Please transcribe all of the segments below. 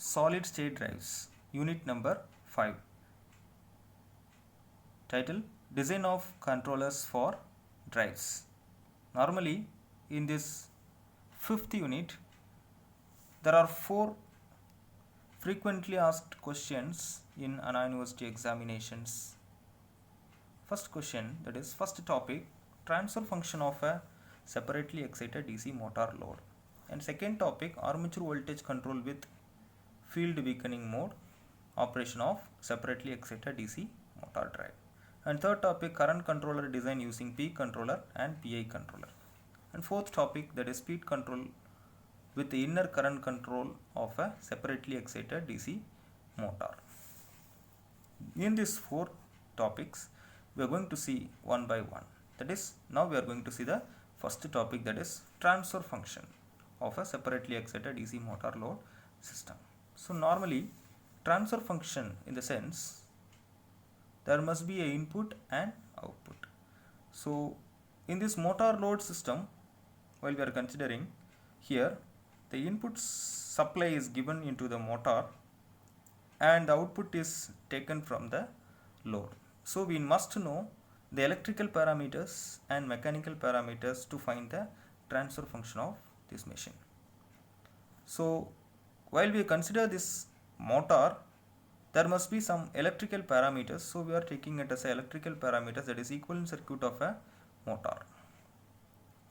Solid state drives, unit number 5. Title: Design of controllers for drives. Normally in this 5th unit there are 4 frequently asked questions in Anna University examinations. First question, that is first topic, transfer function of a separately excited DC motor load, and second topic, armature voltage control with field weakening mode, operation of separately excited DC motor drive, and third topic, current controller design using P controller and PI controller, and fourth topic, that is speed control with the inner current control of a separately excited DC motor. In these 4 topics we are going to see one by one. That is, now we are going to see the first topic, that is transfer function of a separately excited DC motor load system. So normally transfer function, in the sense there must be a input and output. So in this motor load system, while we are considering here, the input supply is given into the motor and the output is taken from the load. So we must know the electrical parameters and mechanical parameters to find the transfer function of this machine. So while we consider this motor, there must be some electrical parameters. So we are taking it as a electrical parameters, that is equivalent circuit of a motor.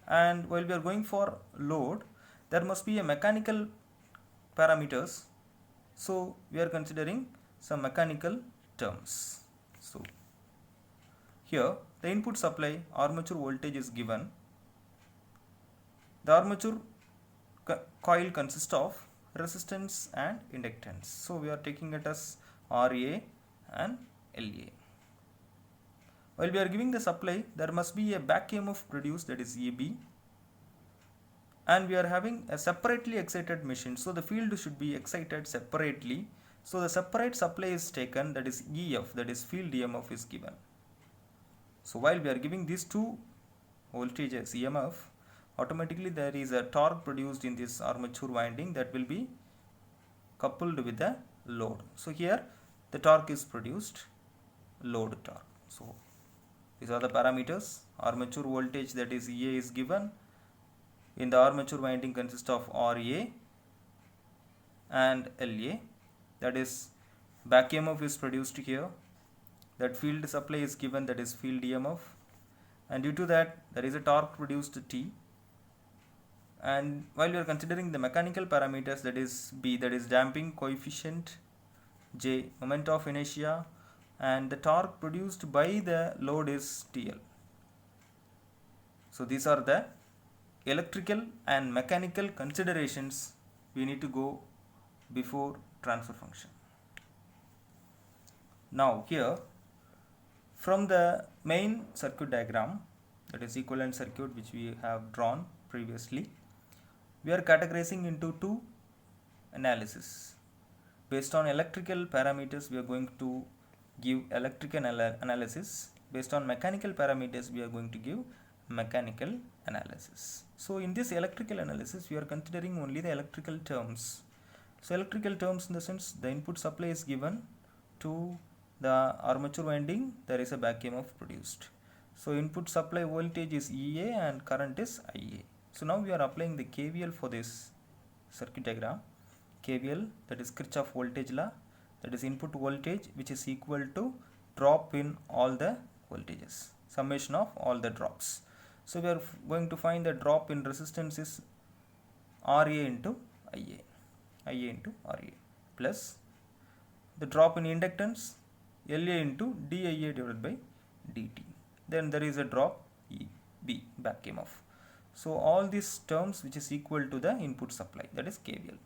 And while we are going for load, there must be a mechanical parameters. So we are considering some mechanical terms. So here the input supply armature voltage is given. The armature coil consists of resistance and inductance. So we are taking it as RA and LA. While we are giving the supply, there must be a back EMF produced, that is EB, and we are having a separately excited machine. So the field should be excited separately. So the separate supply is taken, that is EF, that is field EMF is given. So while we are giving these two voltages EMF, automatically there is a torque produced in this armature winding that will be coupled with the load. So here the torque is produced, load torque. So these are the parameters. Armature voltage, that is EA, is given. In the armature winding consists of RA and LA, that is back EMF is produced here. That field supply is given, that is field EMF, and due to that there is a torque produced T. And while we are considering the mechanical parameters, that is B, that is damping coefficient, J, moment of inertia, and the torque produced by the load is TL. So these are the electrical and mechanical considerations we need to go before transfer function. Now here, from the main circuit diagram, that is equivalent circuit which we have drawn previously, we are categorizing into 2 analysis. Based on electrical parameters, we are going to give electrical analysis. Based on mechanical parameters, we are going to give mechanical analysis. So in this electrical analysis, we are considering only the electrical terms. So electrical terms, in the sense the input supply is given to the armature winding, there is a back EMF produced. So input supply voltage is EA and current is IA. So now we are applying the KVL for this circuit diagram. KVL, that is Kirchhoff voltage law, that is input voltage which is equal to drop in all the voltages, summation of all the drops. So we are going to find the drop in resistance is RA into IA, IA into RA, plus the drop in inductance LA into DIA divided by DT. Then there is a drop EB, back EMF. So all these terms which is equal to the input supply, that is KVL.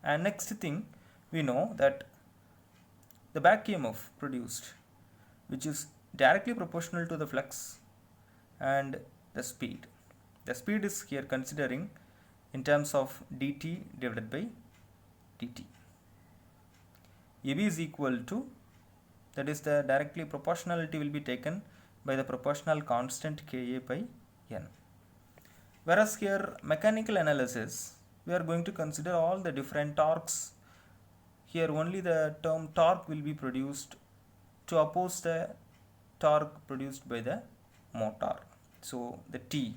And next thing, we know that the back EMF produced, which is directly proportional to the flux and the speed. The speed is here considering in terms of dt divided by dt. EB is equal to, that is the directly proportionality will be taken by the proportional constant Ka by N. Whereas here mechanical analysis, we are going to consider all the different torques here only the term torque will be produced to oppose the torque produced by the motor. So the T,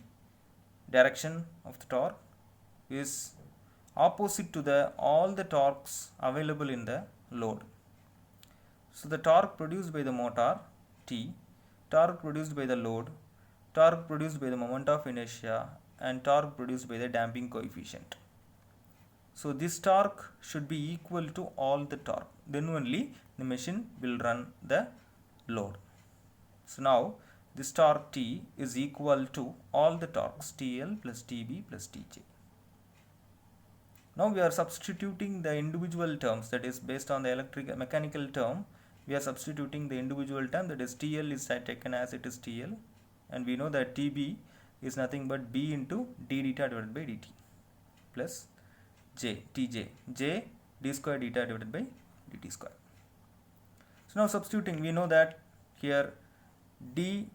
direction of the torque, is opposite to the all the torques available in the load. So the torque produced by the motor T, torque produced by the load, torque produced by the moment of inertia, and torque produced by the damping coefficient. So this torque should be equal to all the torque, then only the machine will run the load. So now this torque T is equal to all the torques TL plus TB plus TJ. Now we are substituting the individual terms, that is based on the mechanical term, we are substituting the individual term, that is TL is taken as it is TL, and we know that TB is nothing but B into d theta divided by dt plus J, Tj, J d square theta divided by dt square. So now substituting, we know that here d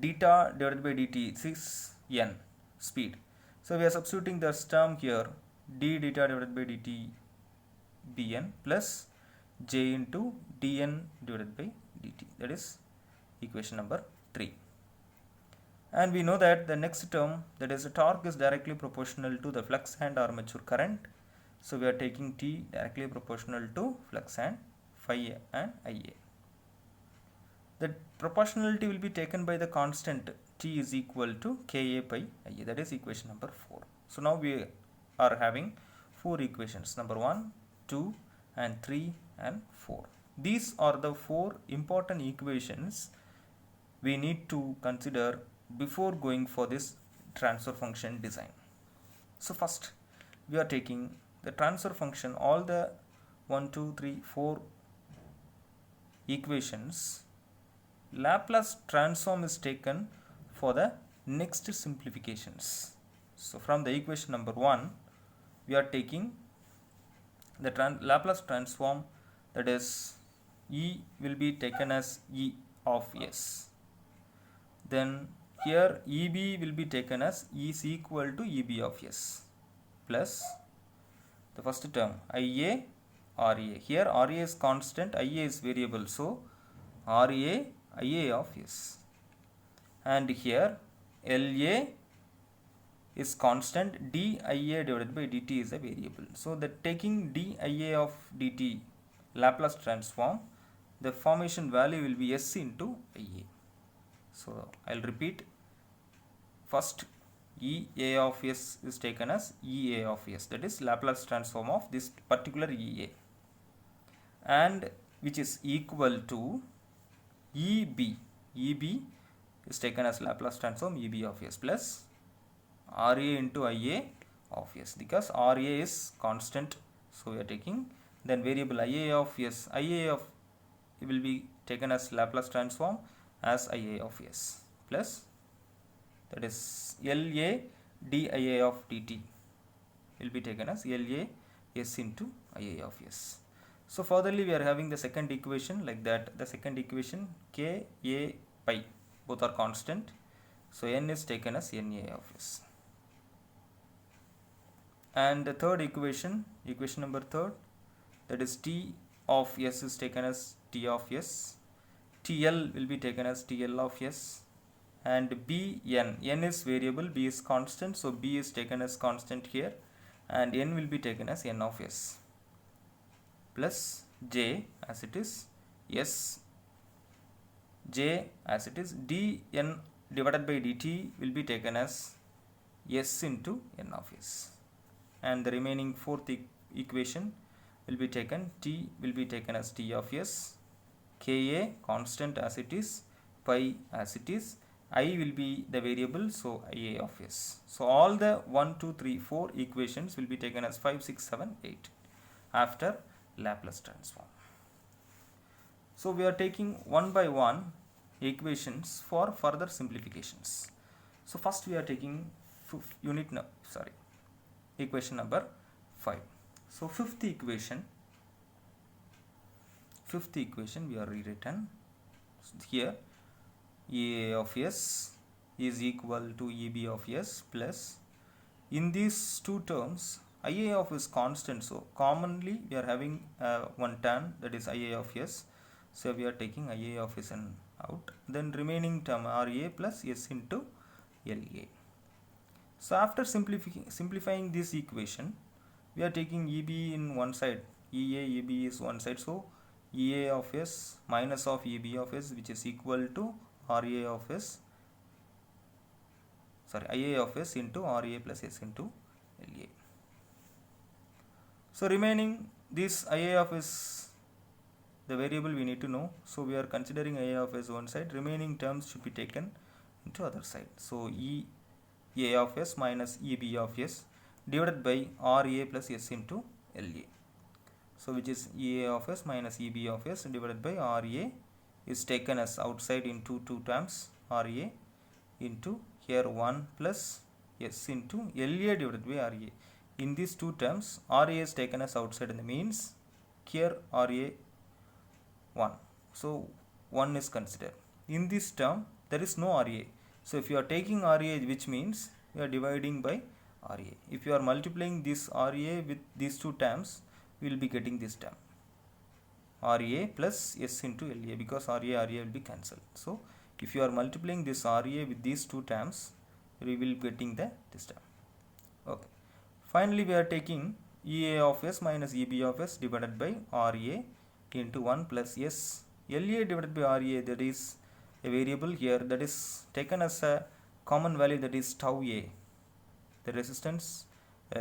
theta divided by dt is n, speed. So we are substituting this term here, d theta divided by dt bn plus j into dn divided by dt, that is equation number 3. And we know that the next term, that is the torque, is directly proportional to the flux and armature current. So we are taking T directly proportional to flux and phi and Ia. The proportionality will be taken by the constant T is equal to Ka by Ia, that is equation number 4. So now we are having 4 equations, number 1, 2 and 3 and 4. These are the 4 important equations we need to consider before going for this transfer function design. So first we are taking the transfer function, all the 1, 2, 3, 4 equations, Laplace transform is taken for the next simplifications. So from the equation number 1 we are taking the Laplace transform, that is E will be taken as E of S. Then here EB will be taken as E is equal to EB of S plus the first term IA RA. Here RA is constant, IA is variable, so RA IA of S. And here LA is constant, DIA divided by dt is a variable. So that taking DIA of dt Laplace transform, the formation value will be S into IA. So I'll repeat, first EA of S is taken as EA of S, that is Laplace transform of this particular EA, and which is equal to EB. EB is taken as Laplace transform EB of S plus RA into IA of S, because RA is constant, so we are taking then variable IA of S. IA of will be taken as Laplace transform as IA of S plus, that is LA DIA of dt will be taken as LA S into IA of S. So furtherly we are having the second equation like that. The second equation K A pi, both are constant, so N is taken as NA of S. And the third equation, equation number 3, that is T of S is taken as T of S, TL will be taken as TL of S, and Bn, N is variable, B is constant, so B is taken as constant here, and N will be taken as N of S plus J as it is S, J as it is dN divided by dt will be taken as S into N of S, and the remaining fourth equation will be taken, T will be taken as T of S, Ka constant as it is, pi as it is, I will be the variable, so Ia of S. So all the 1, 2, 3, 4 equations will be taken as 5, 6, 7, 8 after Laplace transform. So we are taking one by one equations for further simplifications. So first we are taking equation number 5. So fifth equation we are rewritten here, EA of S is equal to EB of S plus, in these two terms Ia of is constant, so commonly we are having one term, that is Ia of s. So we are taking Ia of s and out, then remaining term Ra plus s into La. So after simplifying this equation, we are taking Eb in one side, Ea Eb is one side, so Ea of s minus of Eb of s, which is equal to Ra of s, sorry, Ia of s into Ra plus s into La. So remaining this Ia of s, the variable we need to know, so we are considering Ia of s one side, remaining terms should be taken into other side. So Ea of s minus Eb of s divided by Ra plus s into La. So which is Ea of s minus Eb of s divided by Ra is taken as outside into two terms, Ra into here 1 plus s into La divided by Ra. In these two terms, Ra is taken as outside, and means here Ra 1. So 1 is considered. In this term, there is no Ra. So if you are taking Ra, which means you are dividing by Ra. If you are multiplying this Ra with these two terms, we will be getting this term Ra plus s into La, because Ra will be cancelled. So if you are multiplying this Ra with these two terms, we will be getting this term. Okay. Finally, we are taking Ea of s minus Eb of s divided by Ra into 1 plus s. La divided by Ra, that is a variable here, that is taken as a common value, that is tau A. The resistance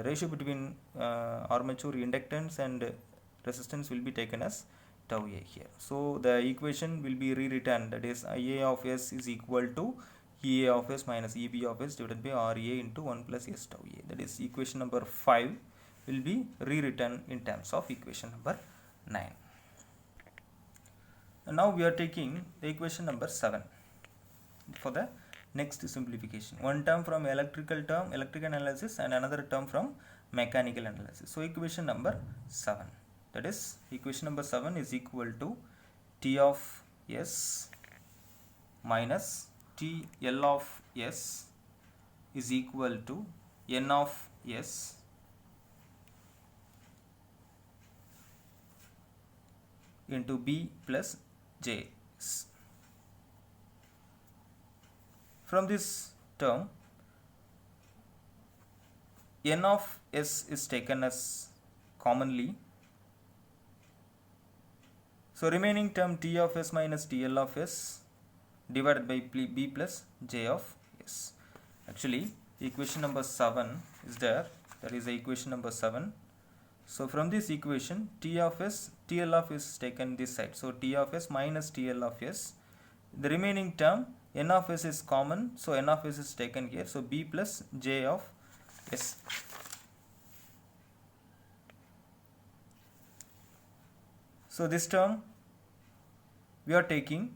ratio between armature inductance and resistance will be taken as tau A here. So the equation will be rewritten, that is Ia of s is equal to Ea of s minus Eb of s divided by Ra into 1 plus s tau A. That is equation number 5 will be rewritten in terms of equation number 9. And now we are taking the equation number 7 for the next simplification. One term from electrical analysis and another term from mechanical analysis. So equation number 7, that is equation number 7 is equal to T of s minus TL of s is equal to N of s into B plus J. From this term, N of s is taken as commonly. So remaining term T of s minus TL of s divided by B plus J of s. Actually, equation number 7 is there. That is the equation number 7. So from this equation, T of s, TL of s is taken this side. So T of s minus TL of s. The remaining term N of s is common, so N of s is taken here. So B plus J of s. So this term we are taking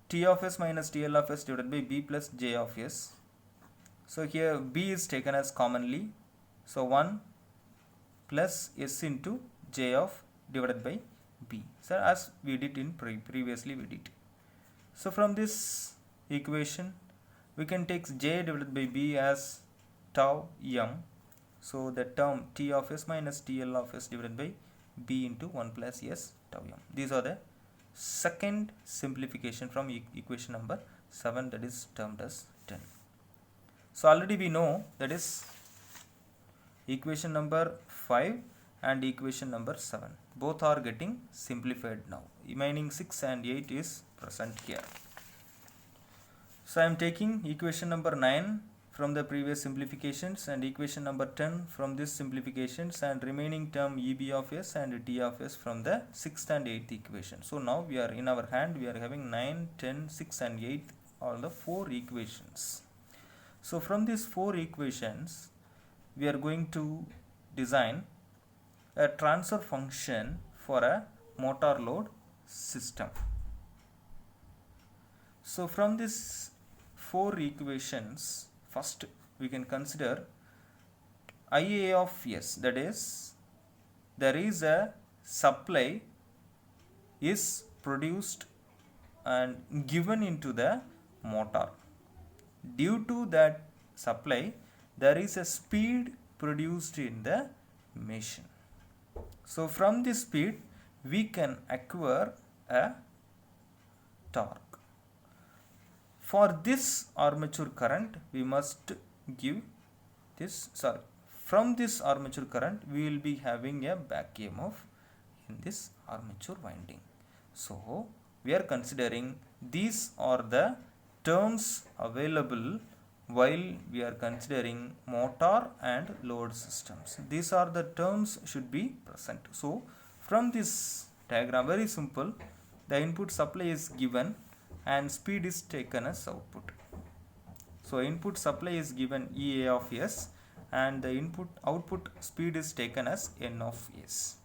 T of s minus TL of s divided by B plus J of s. So here B is taken as commonly. So 1 plus s into J of divided by B. So as we did in previously we did. So from this equation we can take J divided by B as tau m. So the term T of s minus TL of s divided by B into 1 plus s tau m. These are the second simplification from equation number 7, that is termed as 10. So already we know, that is equation number 5 and equation number 7 both are getting simplified now. Remaining 6 and 8 is present here. So I am taking equation number 9 from the previous simplifications and equation number 10 from this simplifications, and remaining term Eb of s and T of s from the 6th and 8th equation. So now we are in our hand, we are having 9, 10, 6 and 8 are the 4 equations. So from these 4 equations we are going to design a transfer function for a motor load system. So from these 4 equations, first we can consider Ia of s, that is there is a supply is produced and given into the motor. Due to that supply, there is a speed produced in the machine. So from this speed we can acquire a torque. For this armature current we must give this, from this armature current we will be having a back EMF in this armature winding. So we are considering these are the terms available while we are considering motor and load systems. These are the terms should be present. So from this diagram, very simple, the input supply is given and speed is taken as output. So input supply is given EA of S and the input output speed is taken as N of S.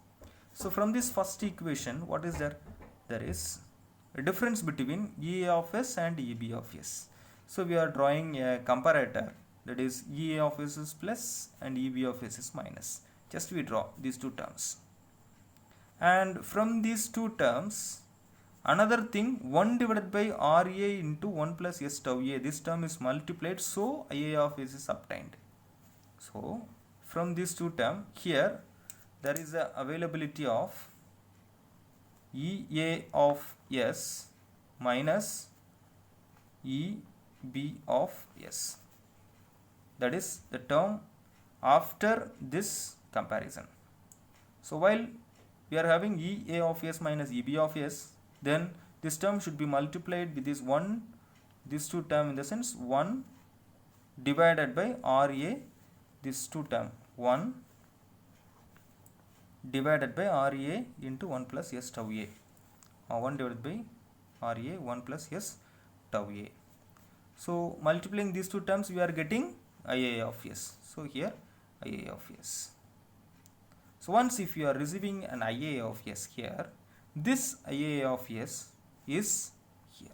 So from this first equation, what is there? There is a difference between EA of S and EB of S. So we are drawing a comparator, that is EA of S is plus and EB of S is minus. Just we draw these two terms. And from these two terms, another thing, 1 divided by RA into 1 plus S tau A, this term is multiplied, so IA of S is obtained. So from these two terms, here there is a availability of EA of S minus EB of S. That is the term after this comparison. So while we are having EA of S minus EB of S, then this term should be multiplied with this one, these two term, in the sense 1 divided by RA, this two term 1 divided by RA into 1 plus S tau A, or 1 divided by RA 1 plus S tau A. So multiplying these two terms we are getting IA of S. So here IA of S. So once if you are receiving an IA of S here, this IA of S is here.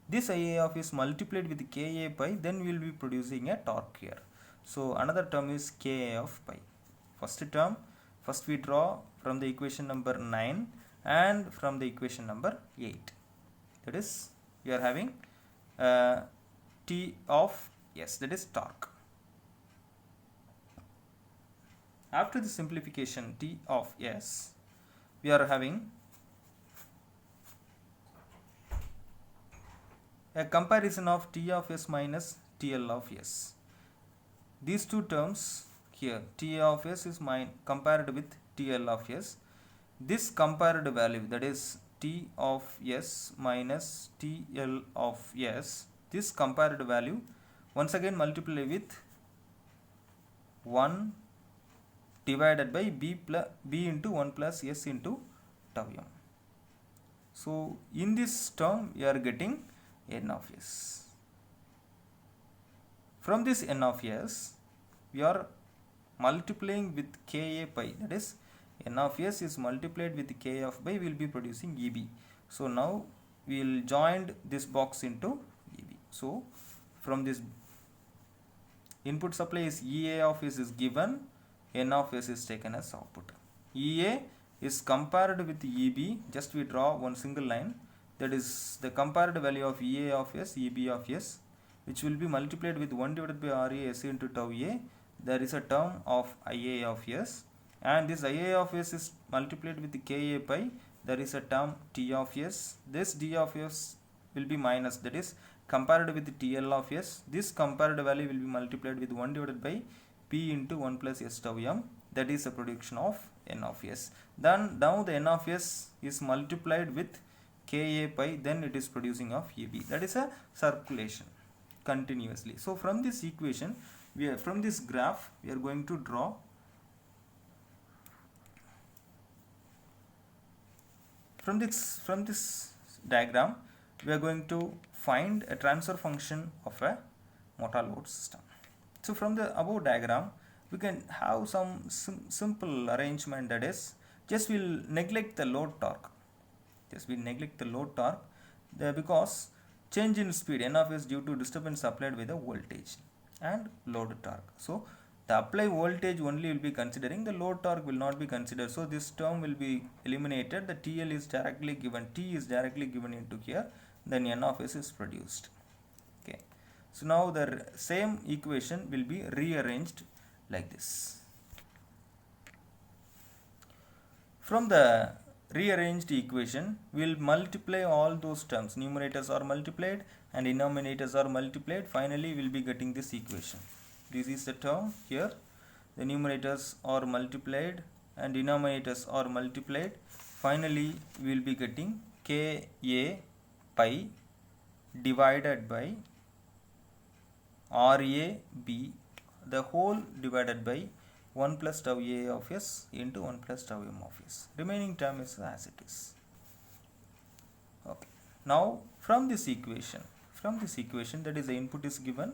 This IA of S multiplied with Ka pi, then we will be producing a torque here. So another term is Ka of pi. First term, first we draw from the equation number 9 and from the equation number 8. That is, we are having T of S, that is torque. After the simplification T of S, we are having a comparison of T of S minus TL of S. These two terms here, T of S is compared with TL of S. This compared value, that is T of S minus TL of S, this compared value once again multiply with 1 divided by B into 1 plus S into tau m. So in this term we are getting N of S. From this N of S we are multiplying with Ka pi, that is N of S is multiplied with K of pi, we will be producing EB. So now we will join this box into EB. So from this input supply is EA of S is given, N of S is taken as output. EA is compared with EB, just we draw one single line, that is the compared value of EA of S, EB of S, which will be multiplied with 1 divided by RA S into tau A. There is a term of IA of S, and this IA of S is multiplied with the Ka pi, there is a term T of S. This D of S will be minus, that is compared with the TL of S. This compared value will be multiplied with 1 divided by P into 1 plus S tau m, that is the production of N of S. Then now the N of S is multiplied with Ka pi, then it is producing of EB. That is a circulation continuously. So from this equation, from this graph we are going to draw from this diagram we are going to find a transfer function of a motor load system. So from the above diagram we can have some simple arrangement, that is just we will neglect the load torque. Because change in speed N of S due to disturbance applied by the voltage and load torque. So the applied voltage only will be considering, the load torque will not be considered. So this term will be eliminated. The TL is directly given, T is directly given into here, then N of S is produced. Okay. So now the same equation will be rearranged like this. From the rearranged equation, we'll multiply all those terms. Numerators are multiplied and denominators are multiplied. Finally, we'll be getting this equation. This is the term here. The numerators are multiplied and denominators are multiplied. Finally, we'll be getting Ka pi divided by RAB, the whole divided by 1 plus tau A of S into 1 plus tau M of S. Remaining term is as it is. Okay. Now from this equation that is the input is given,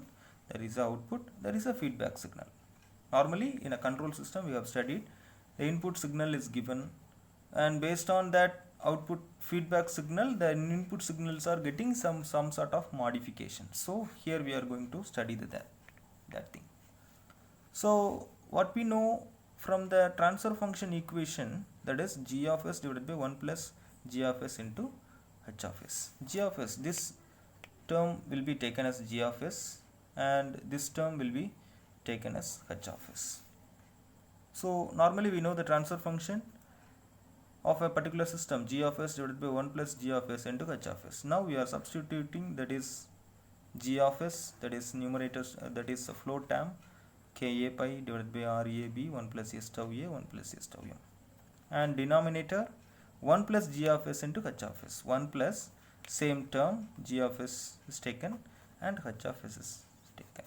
there is the output, there is a feedback signal. Normally in a control system we have studied the input signal is given, and based on that output feedback signal, the input signals are getting some sort of modification. So here we are going to study that thing. So what we know from the transfer function equation, that is g of s divided by 1 plus g of s into h of s. G of s, this term will be taken as g of s and this term will be taken as h of s. So normally we know the transfer function of a particular system, g of s divided by 1 plus g of s into h of s. Now we are substituting, that is g of s, that is numerators, that is a float term, Ka pi divided by RAB 1 plus s tau A 1 plus s tau M, and denominator 1 plus g of s into h of s. 1 plus same term g of s is taken and h of s is taken.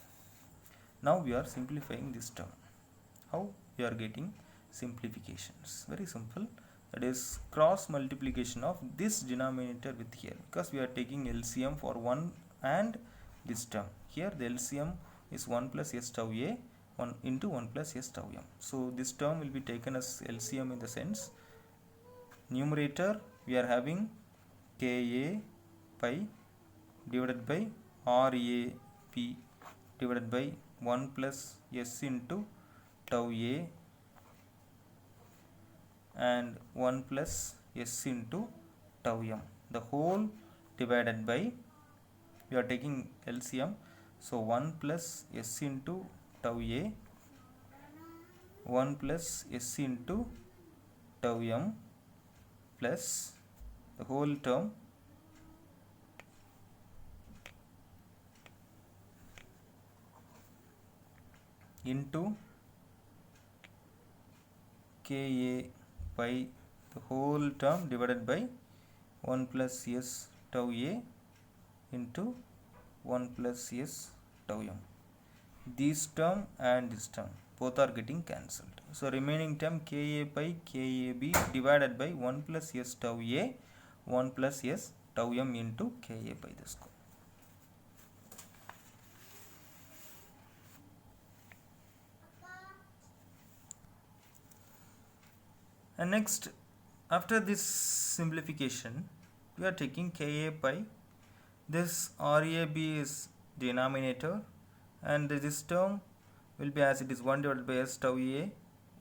Now we are simplifying this term. How we are getting simplifications? Very simple. That is cross multiplication of this denominator with here, because we are taking LCM for 1 and this term. Here the LCM is 1 plus s tau A 1 into 1 plus s tau M. So this term will be taken as LCM in the sense, numerator we are having Ka pi divided by RAP divided by 1 plus s into tau A and 1 plus s into tau M, the whole divided by, we are taking LCM, so 1 plus s into tau A 1 plus s into tau M plus the whole term into Ka pi, the whole term divided by 1 plus s tau A into 1 plus s tau M. This term and this term both are getting cancelled. So remaining term Ka pi Kab divided by 1 plus s tau A 1 plus s tau M into Ka pi the square. And next, after this simplification, we are taking Ka pi, this RAB is denominator, and this term will be as it is 1 divided by s tau A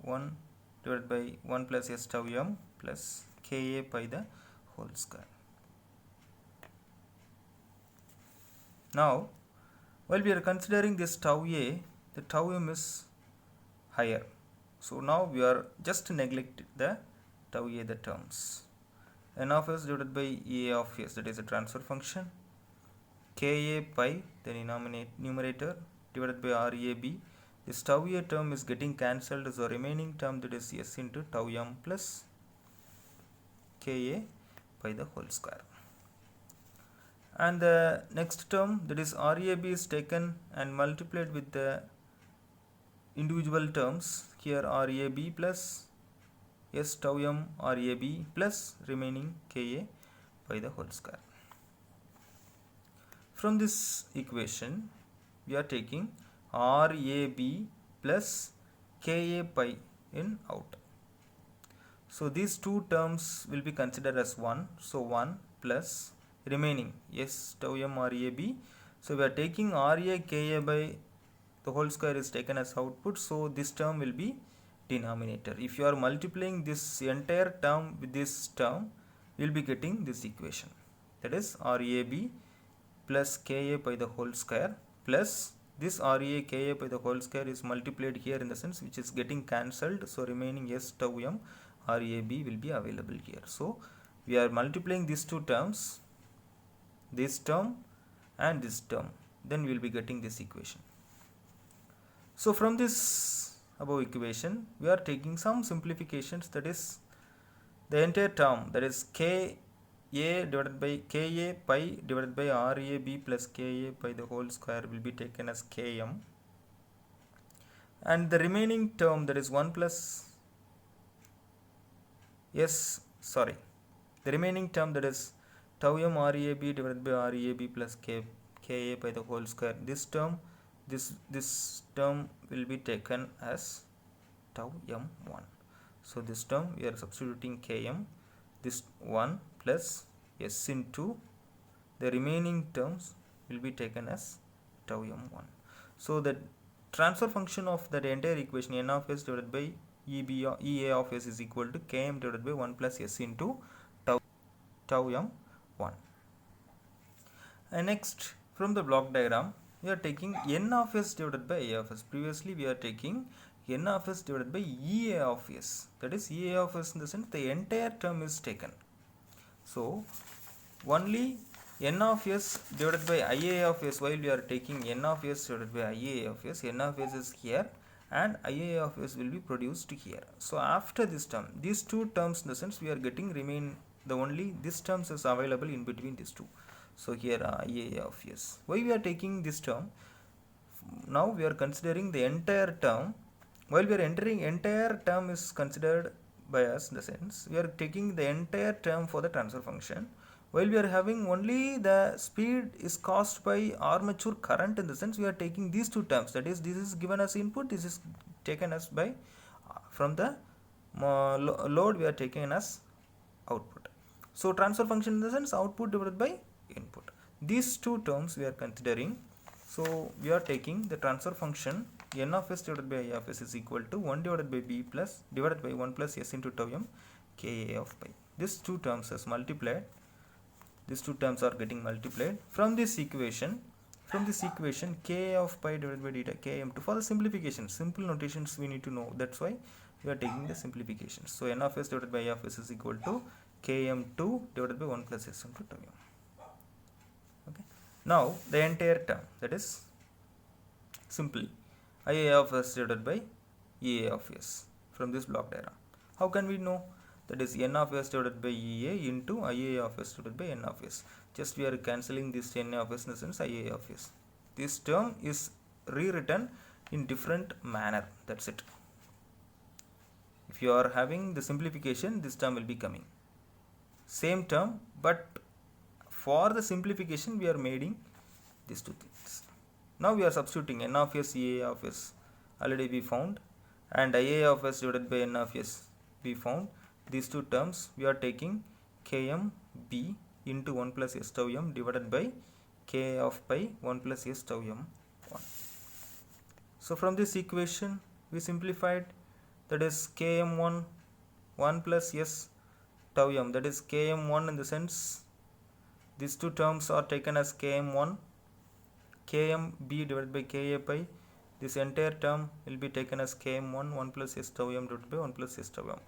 1 divided by 1 plus s tau M plus Ka pi the whole square. Now while we are considering this tau A, the tau M is higher. So now we are just neglect the tau A, the terms. N of s divided by A of s, that is a transfer function. Ka pi, the numerator, divided by RAB. This tau A term is getting cancelled, so remaining term, that is s into tau M plus Ka pi the whole square. And the next term, that is RAB, is taken and multiplied with the individual terms. Here RAB plus s tau M RAB plus remaining Ka pi the whole square. From this equation we are taking RAB plus Ka pi in out. So these two terms will be considered as 1. So 1 plus remaining s tau M RAB. So we are taking RA Ka by the whole square is taken as output, so this term will be denominator. If you are multiplying this entire term with this term, you will be getting this equation, that is RAB plus Ka by the whole square plus this RA Ka by the whole square is multiplied here in the sense which is getting cancelled, so remaining s tau M RAB will be available here. So we are multiplying these two terms, this term and this term, then we will be getting this equation. So from this above equation we are taking some simplifications, that is the entire term, that is Ka divided by Ka pi divided by RAB plus Ka pi the whole square will be taken as Km, and the remaining term, that is 1 plus the remaining term, that is tau m RAB divided by RAB plus Ka by the whole square, this term will be taken as tau m1. So this term we are substituting Km, this 1 plus s into the remaining terms will be taken as tau m1. So the transfer function of that entire equation n of s divided by Ea of s is equal to Km divided by 1 plus s into tau m1. And next, from the block diagram we are taking n of s divided by A of s. Previously we are taking n of s divided by Ea of s, that is Ea of s in the sense the entire term is taken. So only n of s divided by Ia of s, while we are taking n of s divided by Ia of s, n of s is here and Ia of s will be produced here. So after this term, these two terms in the sense we are getting remain the only this terms is available in between these two. So here Ia of s. Why we are taking this term? Now we are considering the entire term. While we are entering entire term is considered by us in the sense we are taking the entire term for the transfer function, while we are having only the speed is caused by armature current in the sense we are taking these two terms, that is this is given as input, this is taken as by from the load we are taking as output. So transfer function in the sense output divided by input, these two terms we are considering. So we are taking the transfer function n of s divided by I of s is equal to 1 divided by b plus divided by 1 plus s into tau m Ka of pi. These two terms is multiplied, these two terms are getting multiplied from this equation. K of pi divided by delta Km2, for the simplification, simple notations we need to know, that's why we are taking the simplifications. So n of s divided by I of s is equal to Km2 divided by 1 plus s into tau m. Okay. Now the entire term, that is simply Ia of s divided by Ea of s from this block diagram. How can we know? That is n of s divided by Ea into Ia of s divided by n of s. Just we are cancelling this n of s in the sense Ia of s. This term is rewritten in different manner, that's it. If you are having the simplification, this term will be coming. Same term, but for the simplification we are making these two things. Now we are substituting n of s, Ea of s already we found, and Ia of s divided by n of s we found. These two terms we are taking Km b into 1 plus s tau m divided by K of pi 1 plus s tau m 1. So from this equation we simplified, that is Km1 1 plus s tau m, that is Km1 in the sense these two terms are taken as Km1, Kmb divided by Ka pi, this entire term will be taken as Km1 1 plus s tau m divided by 1 plus s tau m.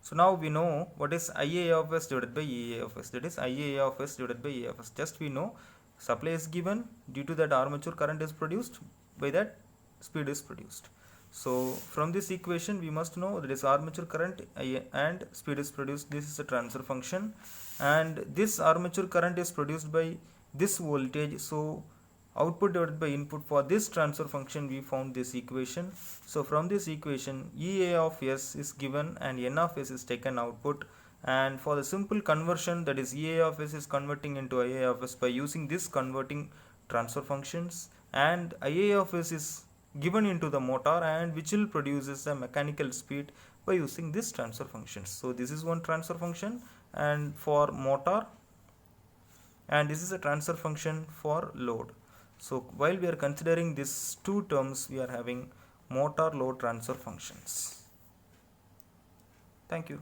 So now we know what is Ia of s divided by Ea of s, that is Ia of s divided by Ea of s. Just we know supply is given, due to that armature current is produced, by that speed is produced. So from this equation we must know that is armature current and speed is produced. This is a transfer function, and this armature current is produced by this voltage. So output divided by input, for this transfer function we found this equation. So from this equation Ea of s is given and n of s is taken output, and for the simple conversion, that is Ea of s is converting into Ia of s by using this converting transfer functions, and Ia of s is given into the motor and which will produces the mechanical speed by using this transfer functions. So this is one transfer function and for motor, and this is a transfer function for load. So while we are considering these two terms, we are having motor load transfer functions. Thank you.